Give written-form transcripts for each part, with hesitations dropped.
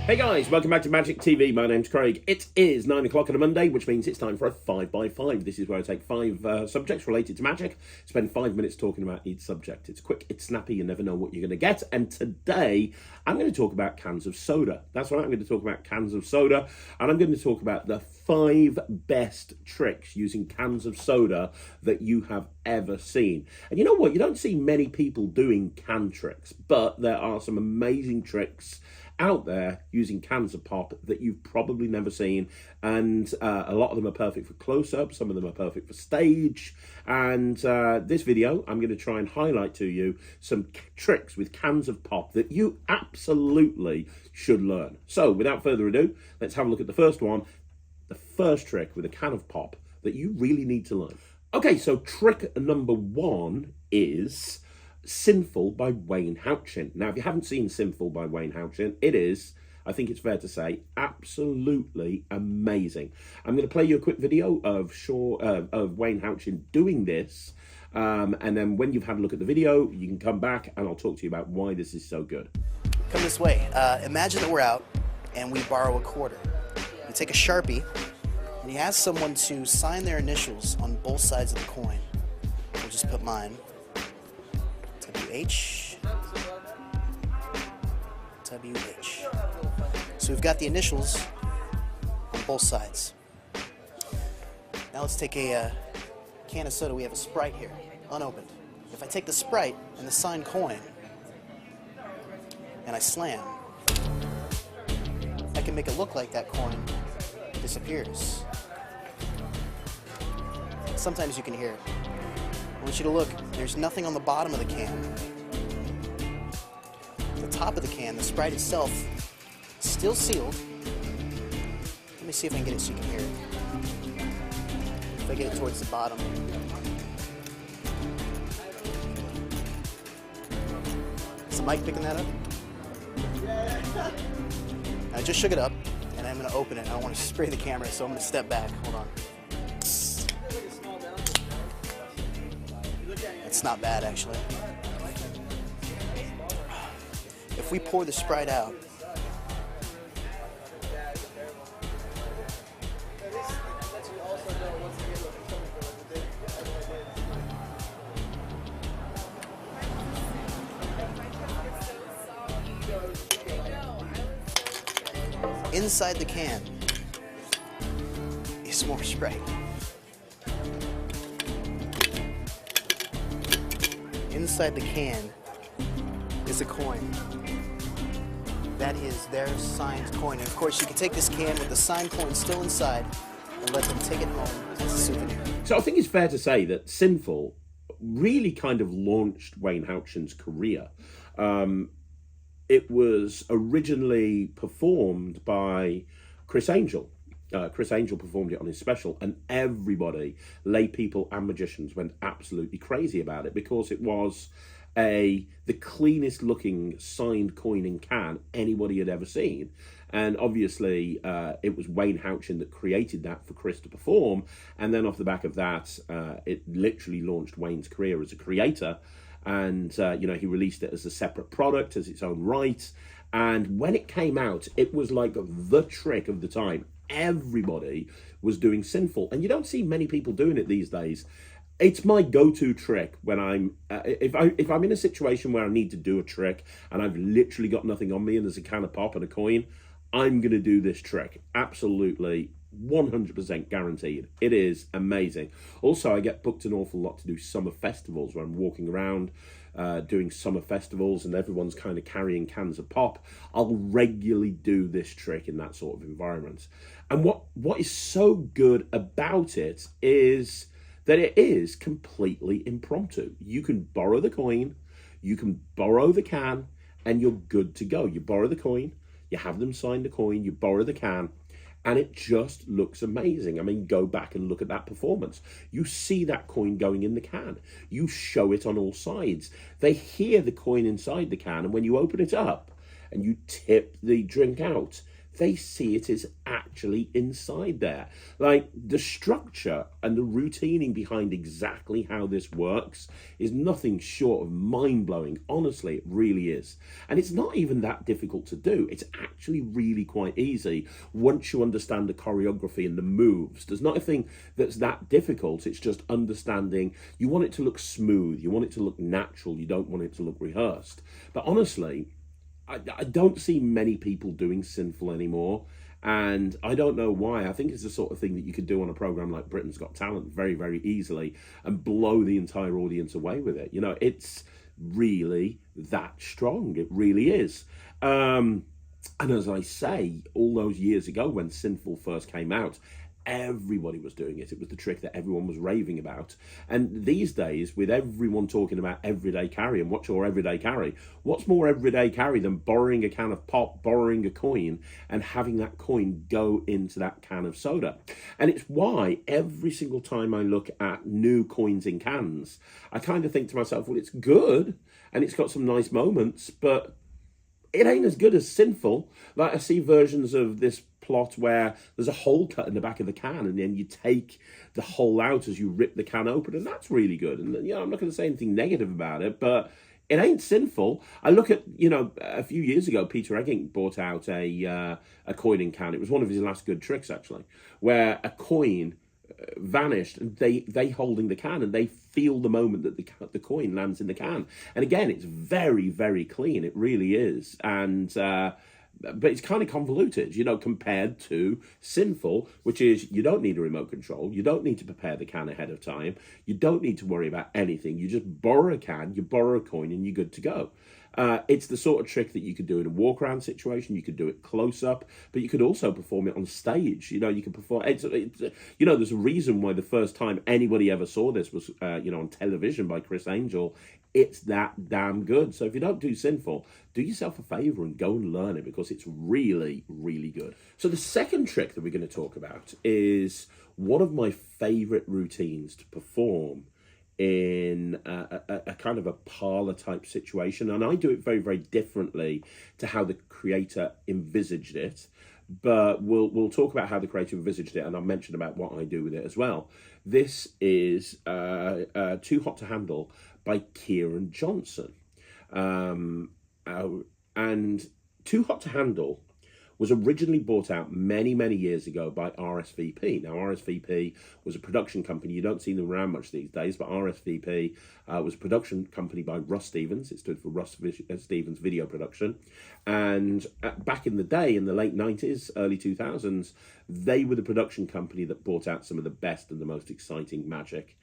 Hey guys, welcome back to Magic TV. My name's Craig. It is 9 o'clock on a Monday, which means it's time for a 5x5. This is where I take 5 subjects related to magic, spend 5 minutes talking about each subject. It's quick, it's snappy, you never know what you're going to get. And today, I'm going to talk about cans of soda. That's right, I'm going to talk about cans of soda. And I'm going to talk about the 5 best tricks using cans of soda that you have ever seen. And you know what? You don't see many people doing can tricks, but there are some amazing tricks out there using cans of pop that you've probably never seen, and a lot of them are perfect for close-up, some of them are perfect for stage, and this video I'm going to try and highlight to you some tricks with cans of pop that you absolutely should learn. So without further ado, let's have a look at the first one, the first trick with a can of pop that you really need to learn. Okay, so trick number 1 is Sinful by Wayne Houchin. Now, if you haven't seen Sinful by Wayne Houchin, it is, I think it's fair to say, absolutely amazing. I'm going to play you a quick video of Wayne Houchin doing this, and then when you've had a look at the video, you can come back and I'll talk to you about why this is so good. Come this way. Imagine that we're out and we borrow a quarter. You take a Sharpie and you ask someone to sign their initials on both sides of the coin. We'll just put mine. WH. So we've got the initials on both sides. Now let's take a can of soda. We have a Sprite here, unopened. If I take the Sprite and the signed coin and I slam, I can make it look like that coin disappears. Sometimes you can hear it. I want you to look. There's nothing on the bottom of the can. The top of the can, the Sprite itself, still sealed. Let me see if I can get it so you can hear it. If I get it towards the bottom. Is the mic picking that up? I just shook it up, and I'm going to open it. I don't want to spray the camera, so I'm going to step back. Hold on. It's not bad, actually. If we pour the Sprite out, inside the can is more Sprite. Inside the can is a coin. That is their signed coin. And of course, you can take this can with the signed coin still inside and let them take it home as a souvenir. So I think it's fair to say that Sinful really kind of launched Wayne Houchin's career. It was originally performed by Chris Angel. Chris Angel performed it on his special, and everybody, lay people and magicians, went absolutely crazy about it because it was the cleanest looking signed coin in can anybody had ever seen. And obviously it was Wayne Houchin that created that for Chris to perform, and then off the back of that it literally launched Wayne's career as a creator. And he released it as a separate product, as its own right. And when it came out, it was like the trick of the time. Everybody was doing Sinful, and you don't see many people doing it these days. It's my go-to trick when I'm if I'm in a situation where I need to do a trick and I've literally got nothing on me and there's a can of pop and a coin. I'm gonna do this trick. Absolutely 100% guaranteed. It is amazing. Also, I get booked an awful lot to do summer festivals where I'm walking around doing summer festivals and everyone's kind of carrying cans of pop. I'll regularly do this trick in that sort of environment. And what is so good about it is that it is completely impromptu. You can borrow the coin, you can borrow the can, and you're good to go. You borrow the coin, you have them sign the coin, you borrow the can, and it just looks amazing. I mean, go back and look at that performance. You see that coin going in the can. You show it on all sides. They hear the coin inside the can, and when you open it up and you tip the drink out, they see it as actually inside there. Like, the structure and the routining behind exactly how this works is nothing short of mind-blowing. Honestly, it really is. And it's not even that difficult to do. It's actually really quite easy once you understand the choreography and the moves. There's not a thing that's that difficult. It's just understanding. You want it to look smooth. You want it to look natural. You don't want it to look rehearsed. But honestly, I don't see many people doing Sinful anymore, and I don't know why. I think it's the sort of thing that you could do on a program like Britain's Got Talent very, very easily and blow the entire audience away with it. You know, it's really that strong. It really is. And as I say, all those years ago when Sinful first came out, everybody was doing it. It was the trick that everyone was raving about. And these days, with everyone talking about everyday carry and what's your everyday carry, what's more everyday carry than borrowing a can of pop, borrowing a coin, and having that coin go into that can of soda? And it's why every single time I look at new coins in cans, I kind of think to myself, well, it's good and it's got some nice moments, but it ain't as good as Sinful. Like, I see versions of this plot where there's a hole cut in the back of the can and then you take the hole out as you rip the can open, and that's really good. And, you know, I'm not going to say anything negative about it, but it ain't Sinful. I look at, you know, a few years ago, Peter Egging brought out a coin in can. It was one of his last good tricks, actually, where a coin vanished and they holding the can and they feel the moment that the coin lands in the can. And again, it's very, very clean. It really is. And but it's kind of convoluted, you know, compared to Sinful, which is you don't need a remote control, you don't need to prepare the can ahead of time, you don't need to worry about anything. You just borrow a can, you borrow a coin, and you're good to go. It's the sort of trick that you could do in a walk around situation. You could do it close up, but you could also perform it on stage. You know, you can perform. It's you know, there's a reason why the first time anybody ever saw this was you know, on television by Chris Angel. It's that damn good. So if you don't do Sinful, do yourself a favor and go and learn it, because it's really, really good. So the second trick that we're going to talk about is one of my favorite routines to perform in a kind of a parlor type situation, and I do it very, very differently to how the creator envisaged it, but we'll talk about how the creator envisaged it, and I'll mention about what I do with it as well. This is Too Hot to Handle by Kieran Johnson, and Too Hot to Handle was originally bought out many, many years ago by RSVP. Now, RSVP was a production company. You don't see them around much these days, but RSVP was a production company by Russ Stevens. It stood for Russ Stevens Video Production. And back in the day, in the late 90s, early 2000s, they were the production company that brought out some of the best and the most exciting magic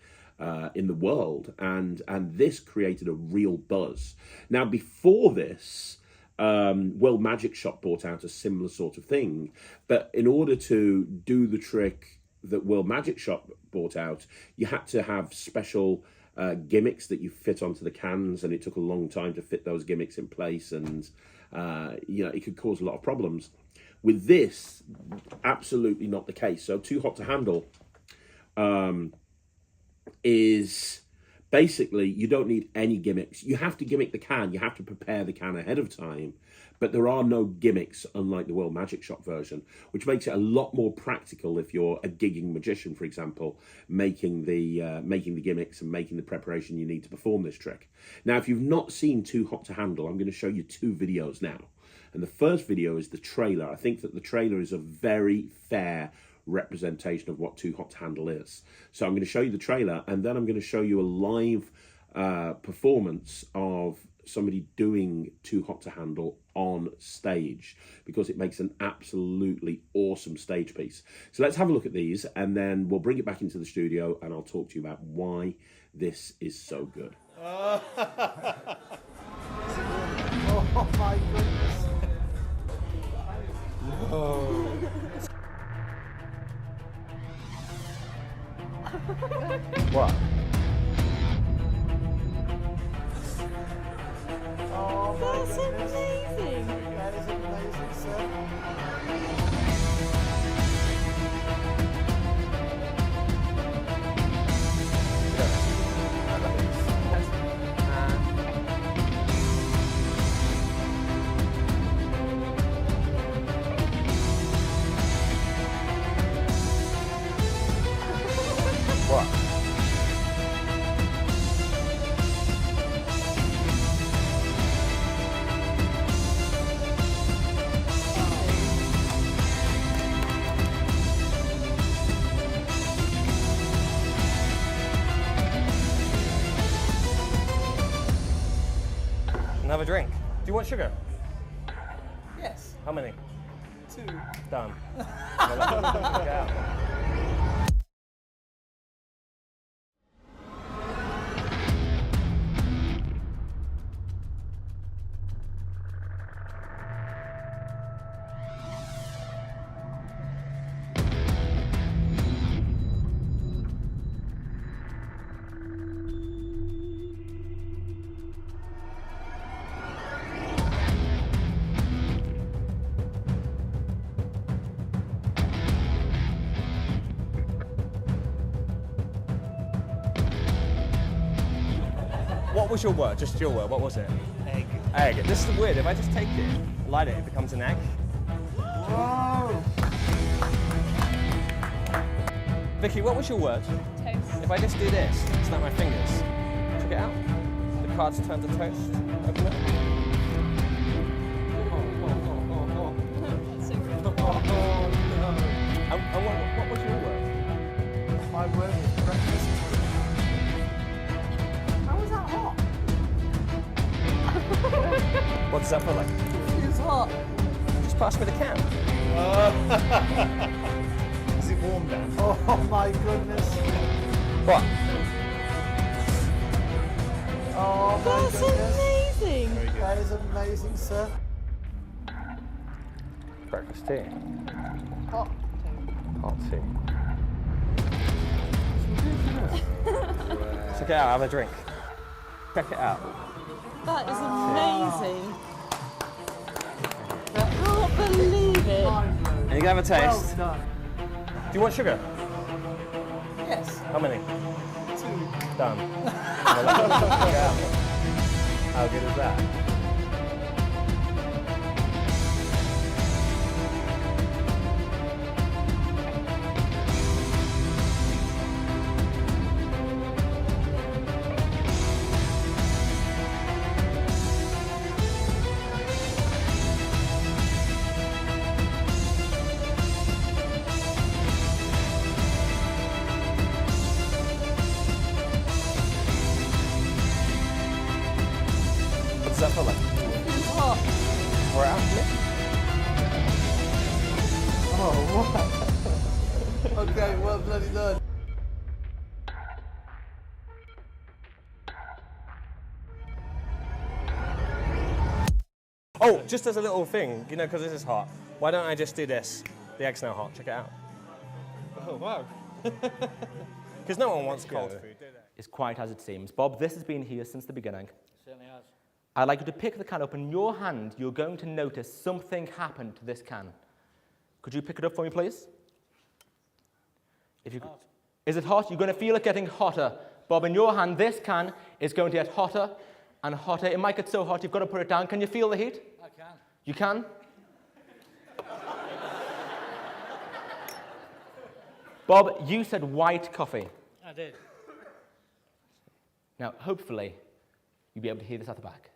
in the world. And this created a real buzz. Now, before this, World Magic Shop brought out a similar sort of thing, but in order to do the trick that World Magic Shop brought out, you had to have special gimmicks that you fit onto the cans, and it took a long time to fit those gimmicks in place, and you know, it could cause a lot of problems. With this, absolutely not the case. So Too Hot to Handle is basically, you don't need any gimmicks. You have to gimmick the can. You have to prepare the can ahead of time. But there are no gimmicks, unlike the World Magic Shop version, which makes it a lot more practical if you're a gigging magician, for example, making the gimmicks and making the preparation you need to perform this trick. Now, if you've not seen Too Hot to Handle, I'm going to show you two videos now. And the first video is the trailer. I think that the trailer is a very fair representation of what Too Hot to Handle is. So I'm going to show you the trailer, and then I'm going to show you a live performance of somebody doing Too Hot to Handle on stage, because it makes an absolutely awesome stage piece. So let's have a look at these, and then we'll bring it back into the studio and I'll talk to you about why this is so good. Oh my goodness. Whoa. What? Oh, that's amazing. That is amazing, sir. and have a drink. Do you want sugar? Yes. How many? 2. Done. Check it out. What was your word? Just your word. What was it? Egg. Egg. This is weird. If I just take it, light it, it becomes an egg. Whoa! Vicky, what was your word? Toast. If I just do this, snap my fingers, check it out. The cards turn to toast. Open it. That's so good. And what was your word? My word is breakfast. How is that hot? What does that feel like? It's hot. Just pass me the can. Is it warm down? Oh my goodness. What? Oh my That's goodness. amazing. That is amazing, sir. Breakfast tea. Hot. Hot tea. Check it out, have a drink. Check it out. That is amazing. I can't believe it. And you can have a taste. Well done. Do you want sugar? Yes. How many? 2. Done. Check it out. How good is that? What does that feel like? It's hot. We're out of it. Oh, wow. Okay, well bloody done. Oh, just as a little thing, you know, because this is hot, why don't I just do this? The egg's now hot, check it out. Oh, wow. Because no one wants cold food, do they? Is quite as it seems. Bob, this has been here since the beginning. Certainly has. I'd like you to pick the can up. In your hand, you're going to notice something happened to this can. Could you pick it up for me, please? If you could. Is it hot? You're going to feel it getting hotter. Bob, in your hand, this can is going to get hotter and hotter. It might get so hot, you've got to put it down. Can you feel the heat? I can. You can? Bob, you said white coffee. I did. Now, hopefully, you'll be able to hear this at the back.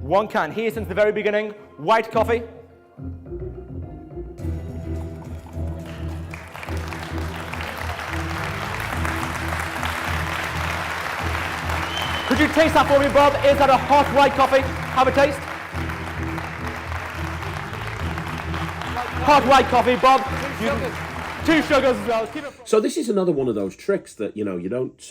One can, here since the very beginning, white coffee. Could you taste that for me, Bob? Is that a hot white coffee? Have a taste. Hot white coffee, Bob. Two sugars as well. Keep it. So this is another one of those tricks that you don't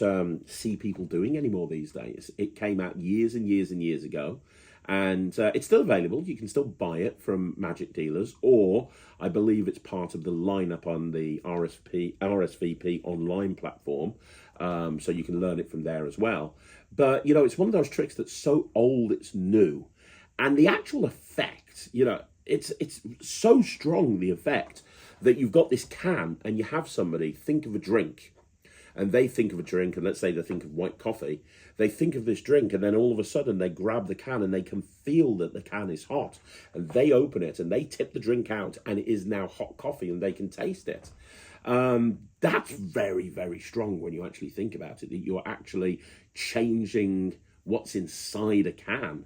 see people doing anymore these days. It came out years and years and years ago, and it's still available. You can still buy it from magic dealers, or I believe it's part of the lineup on the RSVP online platform, so you can learn it from there as well. But it's one of those tricks that's so old it's new, and the actual effect, it's so strong, the effect, that you've got this can and you have somebody think of a drink and they think of a drink, and let's say they think of white coffee, they think of this drink, and then all of a sudden they grab the can and they can feel that the can is hot, and they open it and they tip the drink out and it is now hot coffee and they can taste it. That's very, very strong when you actually think about it, that you're actually changing what's inside a can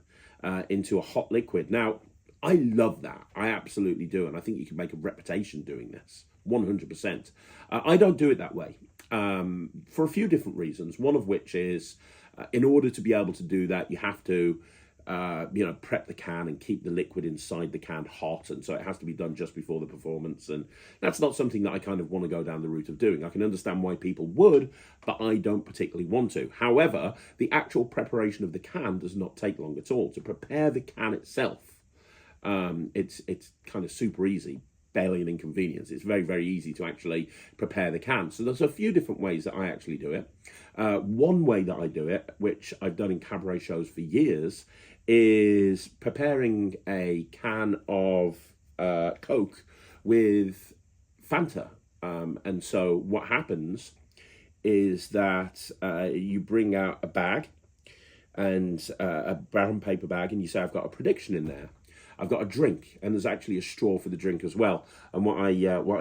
into a hot liquid. Now, I love that. I absolutely do. And I think you can make a reputation doing this, 100%. I don't do it that way. for a few different reasons. One of which is, in order to be able to do that, you have to, prep the can and keep the liquid inside the can hot, and so it has to be done just before the performance. And that's not something that I kind of want to go down the route of doing. I can understand why people would, but I don't particularly want to. However, the actual preparation of the can does not take long at all. To prepare the can itself, it's kind of super easy. Barely an inconvenience. It's very, very easy to actually prepare the can. So there's a few different ways that I actually do it. One way that I do it, which I've done in cabaret shows for years, is preparing a can of Coke with Fanta. And so what happens is that you bring out a bag, and a brown paper bag, and you say, I've got a prediction in there. I've got a drink, and there's actually a straw for the drink as well. And what I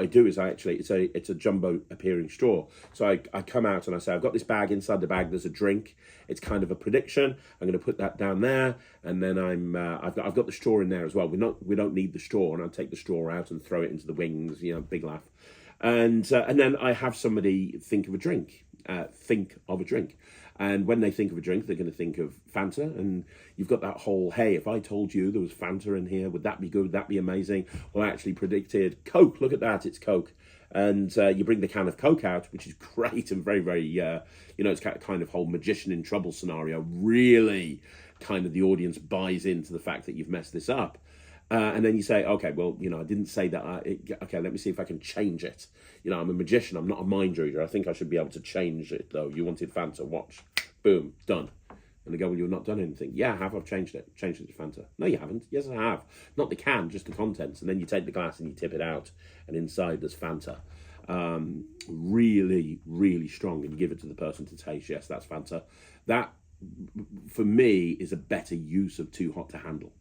do is it's a jumbo appearing straw. So I come out and I say, I've got this bag. Inside the bag there's a drink. It's kind of a prediction. I'm going to put that down there, and then I've got the straw in there as well. We don't need the straw, and I take the straw out and throw it into the wings. Big laugh. And then I have somebody think of a drink. And when they think of a drink, they're going to think of Fanta. And you've got that whole, hey, if I told you there was Fanta in here, would that be good? Would that be amazing? Well, I actually predicted Coke. Look at that, it's Coke. And you bring the can of Coke out, which is great and very, very, it's kind of whole magician in trouble scenario. Really kind of the audience buys into the fact that you've messed this up. And then you say, okay, well, I didn't say that. Okay, let me see if I can change it. I'm a magician. I'm not a mind reader. I think I should be able to change it, though. You wanted Fanta. Watch. Boom. Done. And they go, well, you've not done anything. Yeah, I have. I've changed it. Changed it to Fanta. No, you haven't. Yes, I have. Not the can, just the contents. And then you take the glass and you tip it out. And inside there's Fanta. Really, really strong. And you give it to the person to taste. Yes, that's Fanta. That, for me, is a better use of Too Hot to Handle.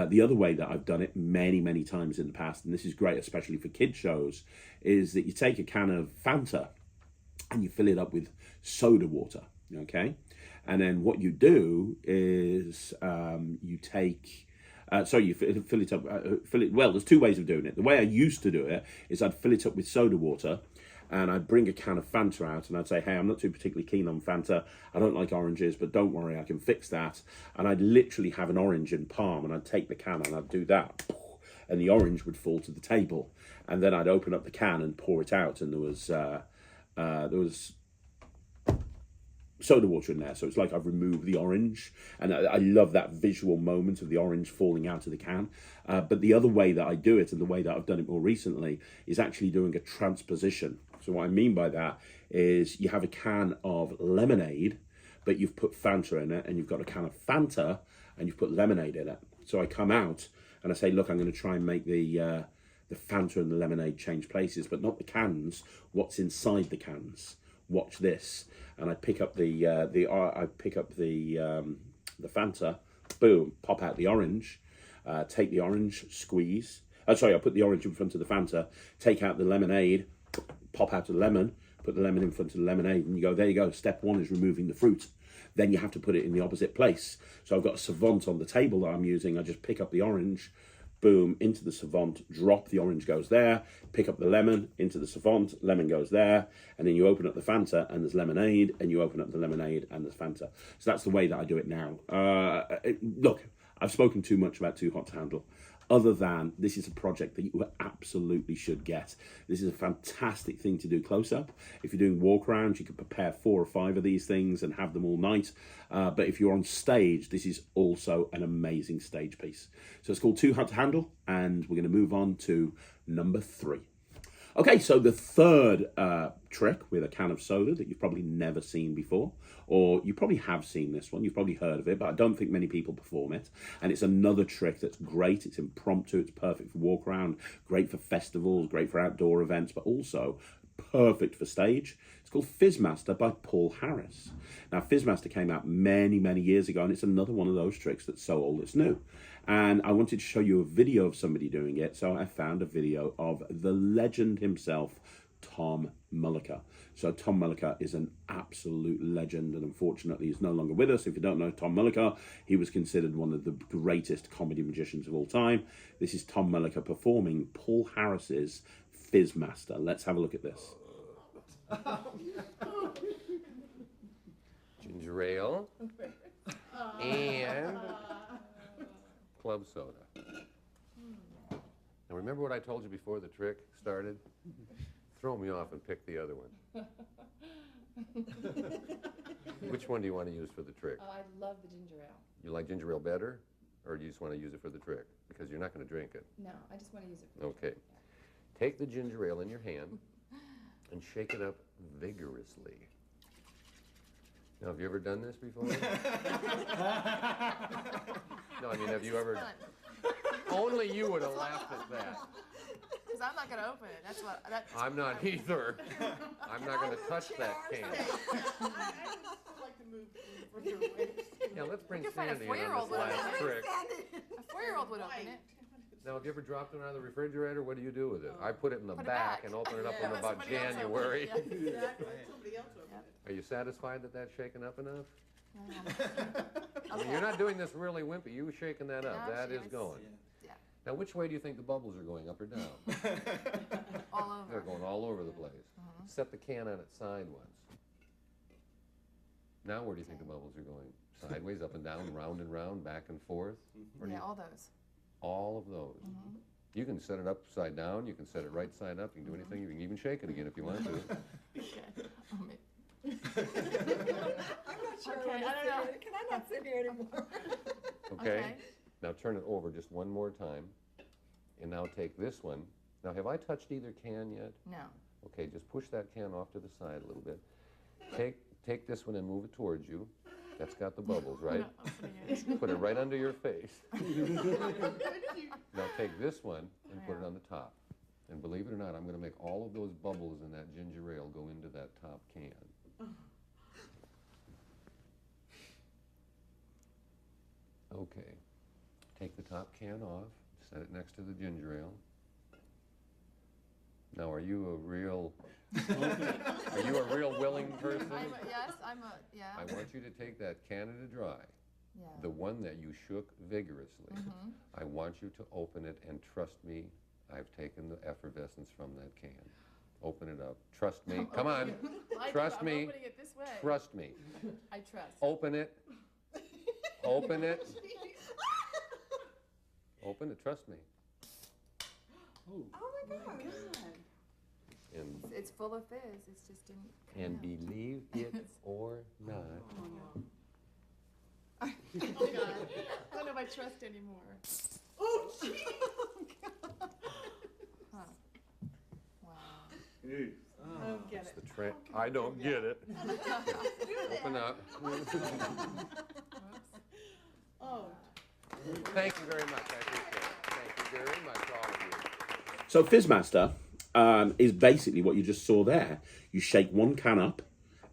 The other way that I've done it many, many times in the past, and this is great, especially for kids shows, is that you take a can of Fanta and you fill it up with soda water, okay? And then what you do is you fill it up, well, there's two ways of doing it. The way I used to do it is I'd fill it up with soda water, and I'd bring a can of Fanta out and I'd say, hey, I'm not too particularly keen on Fanta. I don't like oranges, but don't worry, I can fix that. And I'd literally have an orange in palm, and I'd take the can and I'd do that. And the orange would fall to the table. And then I'd open up the can and pour it out, and there was soda water in there. So it's like I've removed the orange, and I love that visual moment of the orange falling out of the can. But the other way that I do it, and the way that I've done it more recently, is actually doing a transposition. So what I mean by that is you have a can of lemonade, but you've put Fanta in it, and you've got a can of Fanta, and you've put lemonade in it. So I come out and I say, look, I'm going to try and make the Fanta and the lemonade change places, but not the cans. What's inside the cans? Watch this. And I pick up the Fanta, boom, pop out the orange, take the orange, squeeze. I put the orange in front of the Fanta, take out the lemonade, pop out the lemon, put the lemon in front of the lemonade, and you go, there you go. Step one is removing the fruit. Then you have to put it in the opposite place. So I've got a savant on the table that I'm using. I just pick up the orange, boom, into the savant, drop, the orange goes there, pick up the lemon, into the savant, lemon goes there, and then you open up the Fanta and there's lemonade, and you open up the lemonade and there's Fanta. So that's the way that I do it now. Look, I've spoken too much about Too Hot to Handle. Other than this is a project that you absolutely should get. This is a fantastic thing to do close up. If you're doing walk arounds, you could prepare 4 or 5 of these things and have them all night. But if you're on stage, this is also an amazing stage piece. So it's called Too Hot to Handle, and we're going to move on to number 3. Okay, so the third trick with a can of soda that you've probably never seen before, or you probably have seen this one, you've probably heard of it, but I don't think many people perform it. And it's another trick that's great. It's impromptu, it's perfect for walk around, great for festivals, great for outdoor events, but also perfect for stage. It's called Fizzmaster by Paul Harris. Now, Fizzmaster came out many, many years ago, and it's another one of those tricks that's so old it's new. And I wanted to show you a video of somebody doing it, so I found a video of the legend himself, Tom Mullica. So Tom Mullica is an absolute legend, and unfortunately he's no longer with us. If you don't know Tom Mullica, he was considered one of the greatest comedy magicians of all time. This is Tom Mullica performing Paul Harris's Fizzmaster. Let's have a look at this. Ginger ale. And club soda. Now remember what I told you before the trick started? Throw me off and pick the other one. Which one do you want to use for the trick? Oh, I love the ginger ale. You like ginger ale better, or do you just want to use it for the trick? Because you're not going to drink it. No, I just want to use it for the Okay. trick. Take the ginger ale in your hand and shake it up vigorously. Now, have you ever done this before? No, I mean, have you ever? Only you would have laughed at that. Because I'm not going to open it. That's what. That's I'm not either. I'm not going to touch that can. Yeah, let's bring You can find a Sandy in on 4-year-old this last with trick. a 4-year-old would open it. Now, have you ever dropped it out of the refrigerator? What do you do with it? I put it in the Put it back back. and open it up Yeah, in let about somebody else open it. January. Yeah. Somebody else opened it. Are you satisfied that that's shaken up enough? I mean, Okay. you're not doing this really wimpy. You were shaking that up. No, That she is was- going. Yeah. Now, which way do you think the bubbles are going, up or down? All They're over. going all over the place. Set the can on its side once. Now, where do you think the bubbles are going? Sideways, up and down, round and round, back and forth? Or do Yeah, you- all those. all of those. You can set it upside down. You can set it right side up. You can do anything. You can even shake it again if you want to. Okay. Oh, me- I'm not sure. Okay, I don't know. Can I not sit here anymore? Okay? Now turn it over just one more time. And now take this one. Now, have I touched either can yet? No. Okay, just push that can off to the side a little bit. Take this one and move it towards you. That's got the bubbles, right? I'm not opening it. Put it right under your face. Now take this one and put it on the top. And believe it or not, I'm going to make all of those bubbles in that ginger ale go into that top can. Okay. Take the top can off, set it next to the ginger ale. Now, are you a real willing person? Yes, yeah. I want you to take that Canada Dry, Yeah. the one that you shook vigorously. I want you to open it, and trust me, I've taken the effervescence from that can. Open it up. Trust me. Come on. Trust I'm me. opening it this way. Trust me. I trust. Open it. Open it. Open it. Trust me. Oh my God. And It's full of fizz. It's just didn't. come and out. believe it or not, Oh God. I don't know if I trust anymore. Oh, gee. Huh. Wow. I don't get it's it. the trend. I don't get it. Open up. Oh. Thank you very much. I appreciate it. Thank you very much, all of you. So Fizzmaster is basically what you just saw there. You shake one can up,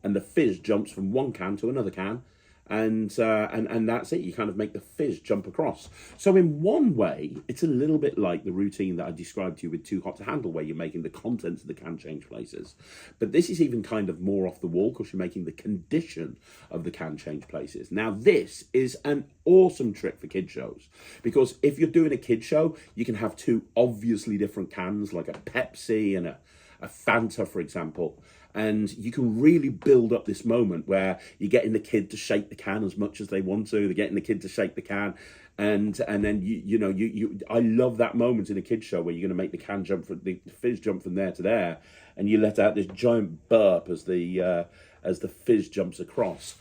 and the fizz jumps from one can to another can, and that's it. You kind of make the fizz jump across. So in one way, it's a little bit like the routine that I described to you with Too Hot to Handle, where you're making the contents of the can change places. But this is even kind of more off the wall because you're making the condition of the can change places. Now, this is an awesome trick for kid shows, because if you're doing a kid show, you can have two obviously different cans, like a Pepsi and a Fanta, for example. And you can really build up this moment where you're getting the kid to shake the can as much as they want to. They're getting the kid to shake the can, and then you I love that moment in a kid show where you're going to make the can jump from the fizz jump from there to there, and you let out this giant burp as the fizz jumps across.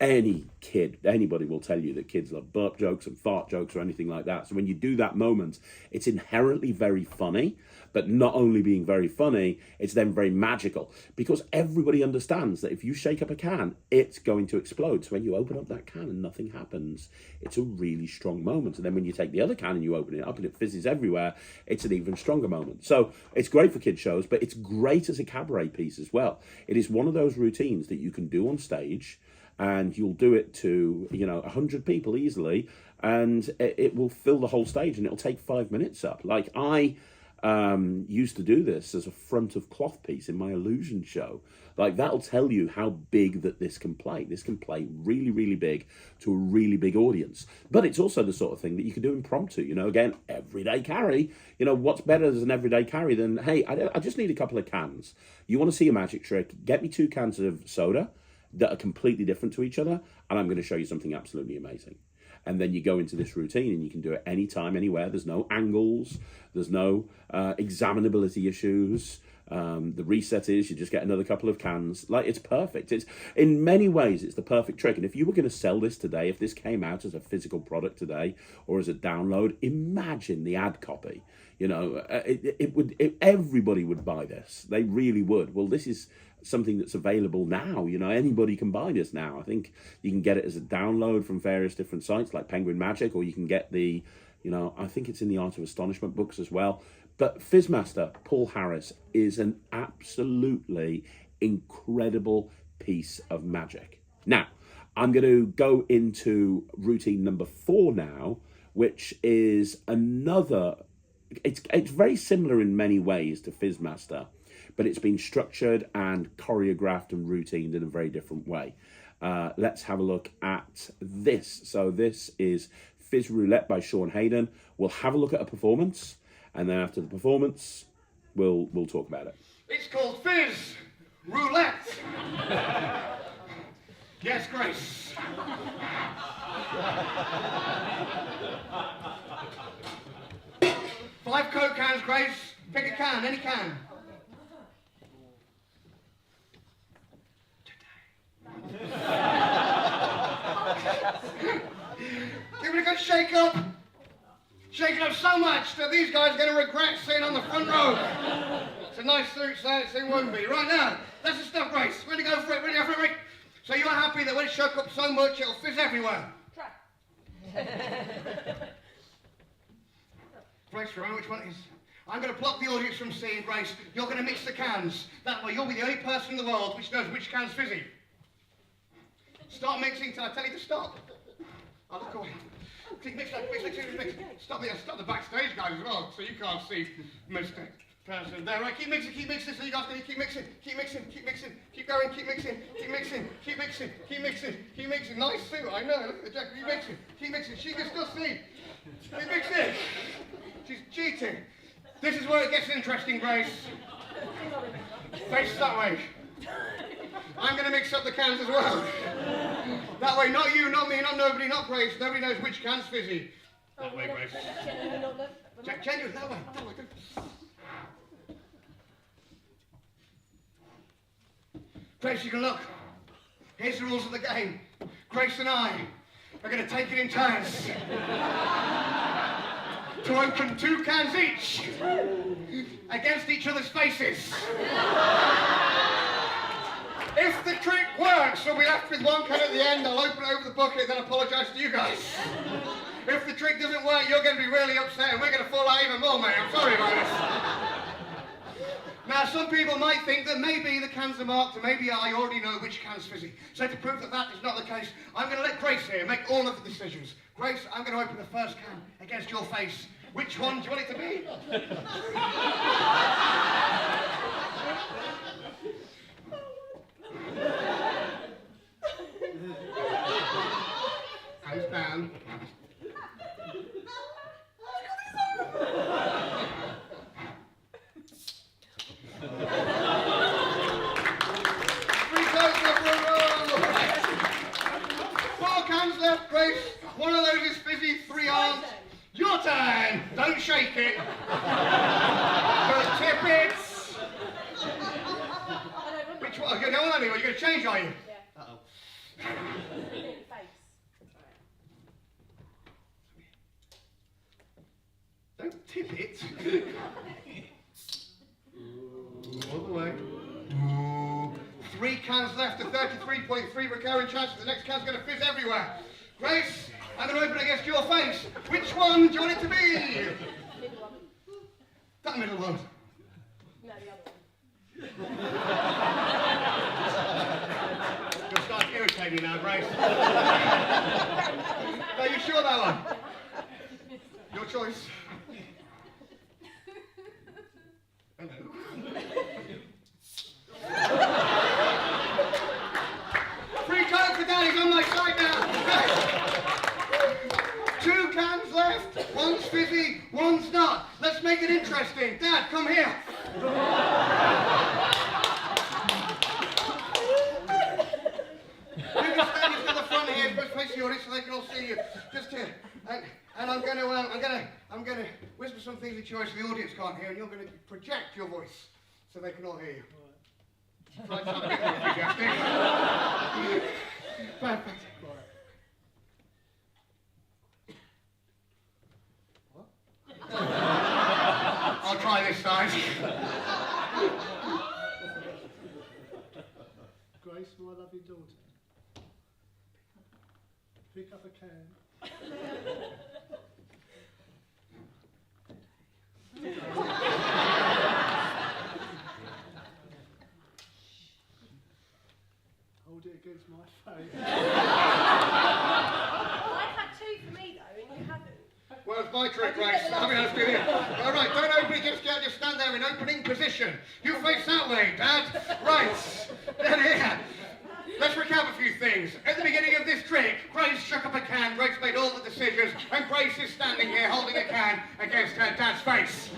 Anybody will tell you that kids love burp jokes and fart jokes or anything like that. So when you do that moment, it's inherently very funny, but not only being very funny, it's then very magical, because everybody understands that if you shake up a can, it's going to explode. So when you open up that can and nothing happens, it's a really strong moment. And then when you take the other can and you open it up and it fizzes everywhere, it's an even stronger moment. So it's great for kid shows, but it's great as a cabaret piece as well. It is one of those routines that you can do on stage, and you'll do it to 100 people easily, and it will fill the whole stage, and it'll take 5 minutes up. Like used to do this as a front of cloth piece in my illusion show. Like, that'll tell you how big that this can play. This can play really, really big to a really big audience. But it's also the sort of thing that you can do impromptu. You know, again, everyday carry. You know, what's better as an everyday carry than, hey, I just need a couple of cans. You want to see a magic trick? Get me 2 cans of soda that are completely different to each other, and I'm going to show you something absolutely amazing. And then you go into this routine and you can do it anytime, anywhere. There's no angles. There's no examinability issues. The reset is you just get another couple of cans. Like, it's perfect. It's, in many ways, it's the perfect trick. And if you were going to sell this today, if this came out as a physical product today or as a download, imagine the ad copy. You know, everybody would buy this. They really would. Well, this is something that's available now. You know, anybody can buy this now. I think you can get it as a download from various different sites like Penguin Magic, or you can get the, you know, I think it's in the Art of Astonishment books as well. But Fizzmaster, Paul Harris, is an absolutely incredible piece of magic. Now, I'm going to go into routine number 4 now, which is another, it's very similar in many ways to Fizzmaster, but it's been structured and choreographed and routined in a very different way. Let's have a look at this. So this is Fizz Roulette by Shaun Hayden. We'll have a look at a performance, and then after the performance, we'll talk about it. It's called Fizz Roulette. Yes, Grace. 5 Coke cans, Grace. Pick a can, any can. Give it a good shake up. Shake it up so much that these guys are going to regret sitting on the front row. It's a nice suit, so it won't be. Right now, that's the stuff, Grace. Ready to go for it, ready to go for it. So you're happy that when it shook up so much, it'll fizz everywhere? Try. Grace, remember which one it is? I'm going to block the audience from seeing, Grace. You're going to mix the cans. That way you'll be the only person in the world which knows which can's fizzy. Start mixing till I tell you to stop. I'll look away. Mix. Stop the backstage guys as well, so you can't see Mr. Person there. Right, keep mixing, so you guys can keep mixing, keep going, keep mixing. Nice suit, I know, look at the jacket, keep mixing, she can still see. Keep mixing. She's cheating. This is where it gets interesting, Grace. Face that way. I'm going to mix up the cans as well. That way, not you, not me, not nobody, not Grace. Nobody knows which can's fizzy. That way, Grace. Genuine, that way. Grace, you can look. Here's the rules of the game. Grace and I are going to take it in turns to open 2 cans each against each other's faces. If the trick works, we'll be left with 1 can at the end. I'll open it over the bucket, then apologise to you guys. If the trick doesn't work, you're going to be really upset, and we're going to fall out even more, mate. I'm sorry about this. Now, some people might think that maybe the cans are marked, and maybe I already know which can's fizzy. So to prove that that is not the case, I'm going to let Grace here make all of the decisions. Grace, I'm going to open the first can against your face. Which one do you want it to be? Hands down. 3 Cokes left for a roll. 4 cans left, Grace. 1 of those is fizzy, 3 aren't. Your turn. Don't shake it. Just tip it. Which one? You're going anyway. You're going to change, are you? Yeah. Uh-oh. Don't tip it. All the way. Ooh. 3 cans left, a 33.3 recurring chance that the next can's going to fizz everywhere. Grace, I'm going to open it against your face. Which one do you want it to be? Middle one. That middle one. No, the other one. You'll start irritating me now, Grace. Are you sure that one? Your choice. One's not. Let's make it interesting. Dad, come here. You can stand just at the front here, just face the audience so they can all see you. Just here. And I'm gonna whisper some things into your ear so the audience can't hear, and you're gonna project your voice so they can all hear you. Try to sound a bit more enthusiastic. Perfect. What? I'll try this side. Grace, my lovely daughter, pick up a can. Hold it against my face. I've had two for me though, and you haven't. Well, it's my trick, Grace. I'll be honest with you. All right, don't open it just yet. Just stand there in opening position. You face that way, Dad. Right. Then here. Let's recap a few things. At the beginning of this trick, Grace shook up a can, Grace made all the decisions, and Grace is standing here holding a can against her dad's face.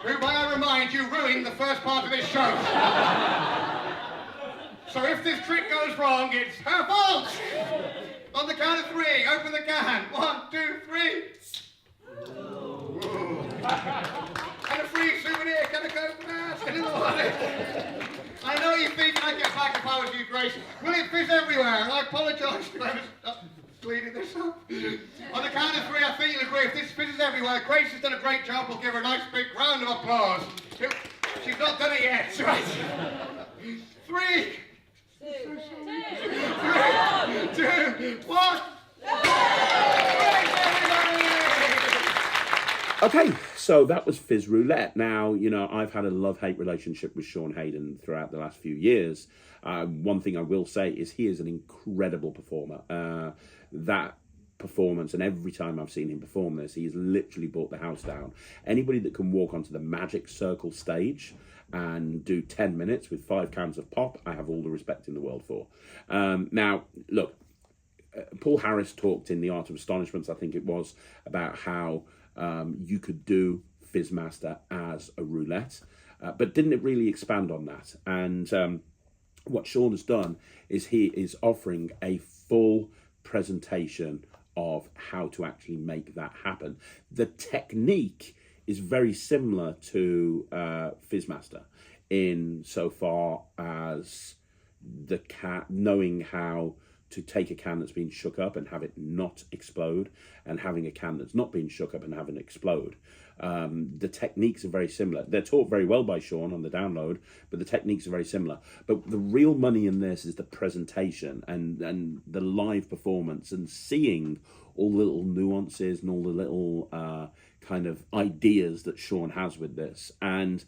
Who, may I remind you, ruined the first part of this show. So if this trick goes wrong, it's her fault! On the count of three, open the can. 1, 2, 3. Ooh. And a free souvenir, can I go fast? In the morning. I know you think I'd get back if I was you, Grace. Will it fizz everywhere? And I apologise for cleaning this up. On the count of three, I think you'll agree. If this fizzes everywhere, Grace has done a great job. We'll give her a nice big round of applause. She's not done it yet, right? 3, 2, 1. Okay, so that was Fizz Roulette. Now, you know, I've had a love-hate relationship with Shaun Hayden throughout the last few years. One thing I will say is he is an incredible performer. That performance, and every time I've seen him perform this, he's literally brought the house down. Anybody that can walk onto the Magic Circle stage and do 10 minutes with 5 cans of pop, I have all the respect in the world for. Now, look, Paul Harris talked in The Art of Astonishments, I think it was, about how you could do Fizzmaster as a roulette, but didn't really expand on that. And what Shaun has done is he is offering a full presentation of how to actually make that happen. The technique is very similar to Fizzmaster in so far as the knowing how to take a can that's been shook up and have it not explode, and having a can that's not been shook up and having it explode. The techniques are very similar. They're taught very well by Shaun on the download, but the techniques are very similar. But the real money in this is the presentation and the live performance, and seeing all the little nuances and all the little kind of ideas that Shaun has with this. And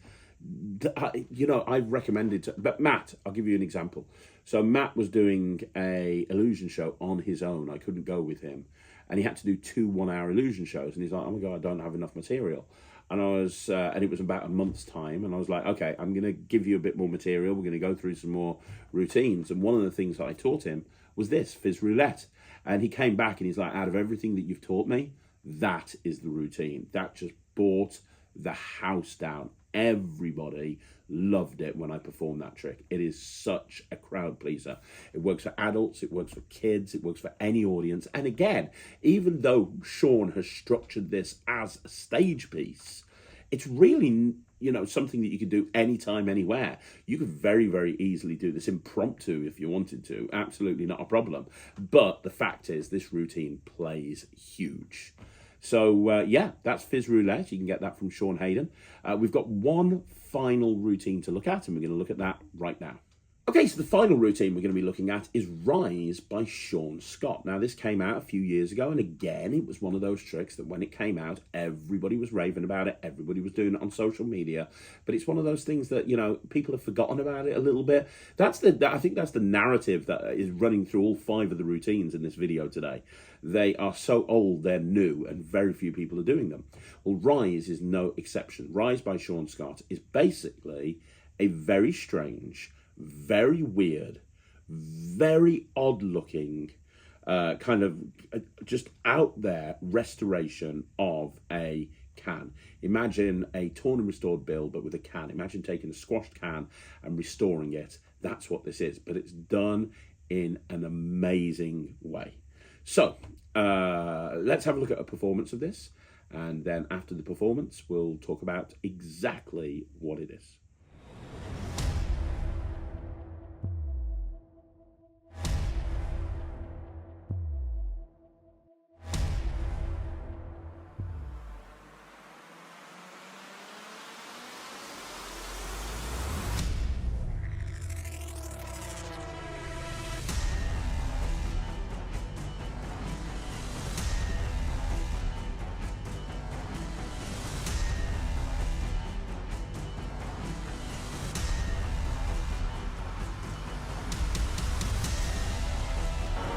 you know, I've recommended but Matt, I'll give you an example. So Matt was doing a illusion show on his own. I couldn't go with him, and he had to do 2 one-hour illusion shows, and he's like, oh my god, I don't have enough material. And I was and it was about a month's time, and I was like, okay, I'm going to give you a bit more material, we're going to go through some more routines. And one of the things that I taught him was this, Fizz Roulette. And he came back and he's like, out of everything that you've taught me, that is the routine. That just brought the house down. Everybody loved it when I performed that trick. It is such a crowd pleaser. It works for adults, it works for kids, it works for any audience. And again, even though Shaun has structured this as a stage piece, it's really, you know, something that you could do anytime, anywhere. You could very, very easily do this impromptu if you wanted to. Absolutely not a problem. But the fact is, this routine plays huge. So, yeah, that's Fizz Roulette. You can get that from Shaun Hayden. We've got one final routine to look at, and we're going to look at that right now. Okay, so the final routine we're going to be looking at is Rise by Shaun Scott. Now, this came out a few years ago, and again, it was one of those tricks that when it came out, everybody was raving about it, everybody was doing it on social media, but it's one of those things that, you know, people have forgotten about it a little bit. I think that's the narrative that is running through all 5 of the routines in this video today. They are so old, they're new, and very few people are doing them. Well, Rise is no exception. Rise by Shaun Scott is basically a very strange, very weird, very odd-looking kind of just out there restoration of a can. Imagine a torn and restored build, but with a can. Imagine taking a squashed can and restoring it. That's what this is, but it's done in an amazing way. So let's have a look at a performance of this, and then after the performance, we'll talk about exactly what it is.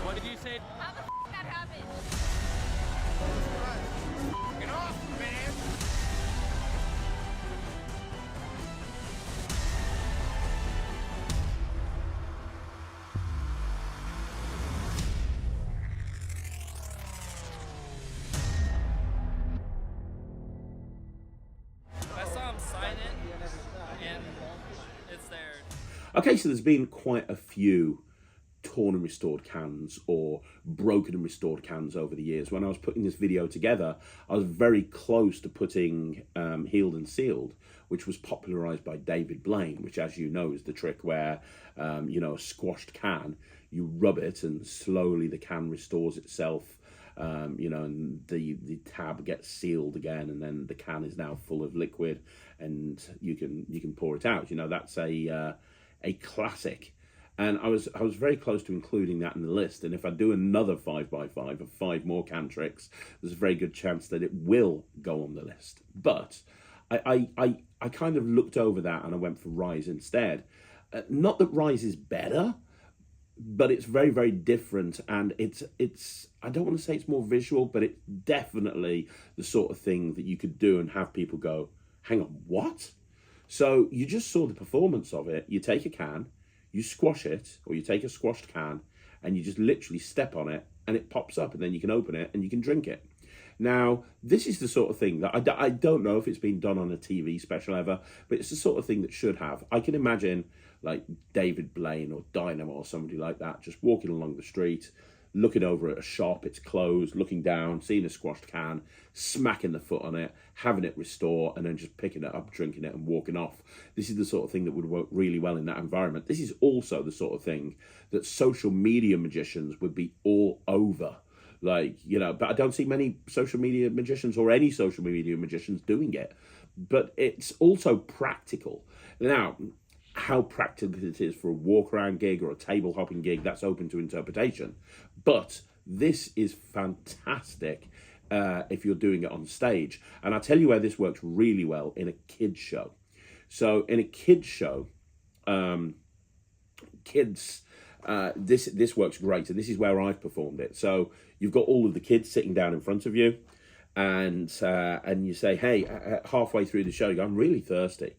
What did you say? How the f that happened? Get off, man! I saw him sign it, and it's there. Okay, so there's been quite a few torn and restored cans or broken and restored cans over the years. When I was putting this video together, I was very close to putting Healed and Sealed, which was popularized by David Blaine, which, as you know, is the trick where, you know, a squashed can, you rub it and slowly the can restores itself, you know, and the tab gets sealed again, and then the can is now full of liquid and you can pour it out. You know, that's a classic. And I was very close to including that in the list. And if I do another 5x5 of 5 more can tricks, there's a very good chance that it will go on the list. But I kind of looked over that and I went for Rise instead. Not that Rise is better, but it's very, very different. And it's I don't want to say it's more visual, but it's definitely the sort of thing that you could do and have people go, hang on, what? So you just saw the performance of it. You take a can, you squash it, or you take a squashed can, and you just literally step on it, and it pops up, and then you can open it, and you can drink it. Now, this is the sort of thing that I don't know if it's been done on a TV special ever, but it's the sort of thing that should have. I can imagine, like, David Blaine or Dynamo or somebody like that, just walking along the street, looking over at a shop, it's closed, looking down, seeing a squashed can, smacking the foot on it, having it restore, and then just picking it up, drinking it, and walking off. This is the sort of thing that would work really well in that environment. This is also the sort of thing that social media magicians would be all over. Like, you know, but I don't see many social media magicians or any social media magicians doing it. But it's also practical. Now, how practical it is for a walk-around gig or a table hopping gig, that's open to interpretation. But this is fantastic if you're doing it on stage. And I'll tell you where this works really well in a kids show. So in a kids show, this works great. And this is where I've performed it. So you've got all of the kids sitting down in front of you, and you say, hey, halfway through the show, you go, I'm really thirsty.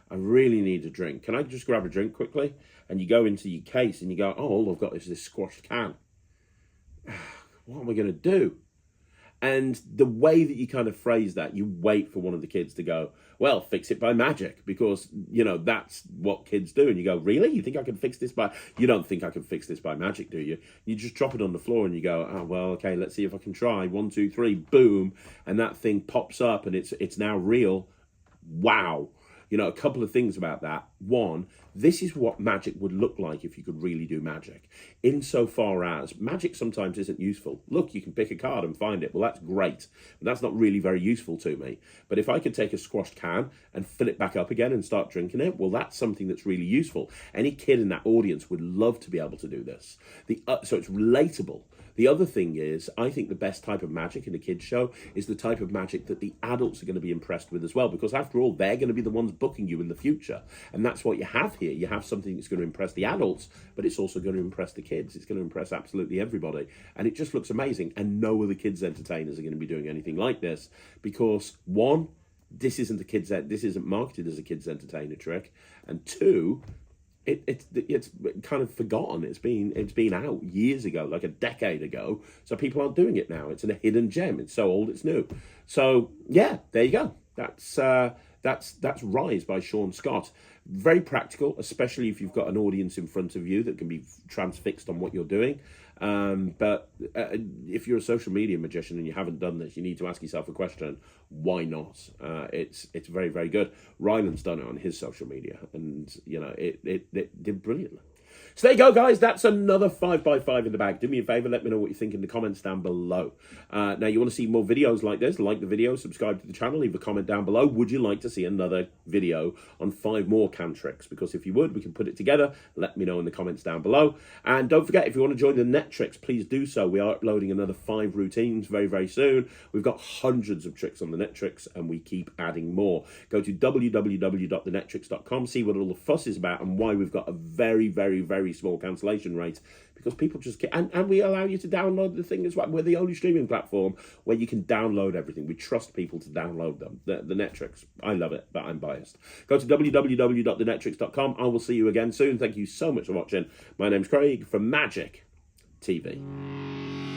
I really need a drink. Can I just grab a drink quickly? And you go into your case and you go, oh, all I've got is this squashed can. What am I going to do? And the way that you kind of phrase that, you wait for one of the kids to go, well, fix it by magic, because, you know, that's what kids do. And you go, really? You think I can fix this by... You don't think I can fix this by magic, do you? You just drop it on the floor and you go, oh, well, okay, let's see if I can try. 1, 2, 3, boom. And that thing pops up and it's now real. Wow. You know, a couple of things about that. One, this is what magic would look like if you could really do magic. Insofar as magic sometimes isn't useful. Look, you can pick a card and find it. Well, that's great. But that's not really very useful to me. But if I could take a squashed can and fill it back up again and start drinking it, well, that's something that's really useful. Any kid in that audience would love to be able to do this. So it's relatable. The other thing is, I think the best type of magic in a kids show is the type of magic that the adults are going to be impressed with as well, because after all, they're going to be the ones booking you in the future. And that's what you have here. You have something that's going to impress the adults, but it's also going to impress the kids. It's going to impress absolutely everybody. And it just looks amazing. And no other kids entertainers are going to be doing anything like this, because one, this isn't marketed as a kids entertainer trick, and two, it's kind of forgotten. It's been out years ago, like a decade ago. So people aren't doing it now. It's a hidden gem. It's so old, it's new. So yeah, there you go. That's Rise by Shaun Scott. Very practical, especially if you've got an audience in front of you that can be transfixed on what you're doing. But if you're a social media magician and you haven't done this, you need to ask yourself a question: why not? It's very, very good. Ryland's done it on his social media, and you know it did brilliantly. So there you go, guys. That's another 5x5 in the bag. Do me a favor, let me know what you think in the comments down below. Now, you want to see more videos like this, like the video, subscribe to the channel, leave a comment down below. Would you like to see another video on 5 more can tricks? Because if you would, we can put it together. Let me know in the comments down below. And don't forget, if you want to join the net tricks, please do so. We are uploading another 5 routines very, very soon. We've got hundreds of tricks on the net tricks, and we keep adding more. Go to www.thenettricks.com, see what all the fuss is about and why we've got a very, very, very small cancellation rate, because people just get, and we allow you to download the thing as well. We're the only streaming platform where you can download everything. We trust people to download them. The Nettricks, I love it, but I'm biased. Go to www.thenettricks.com. I will see you again soon. Thank you so much for watching. My name's Craig from Magic TV.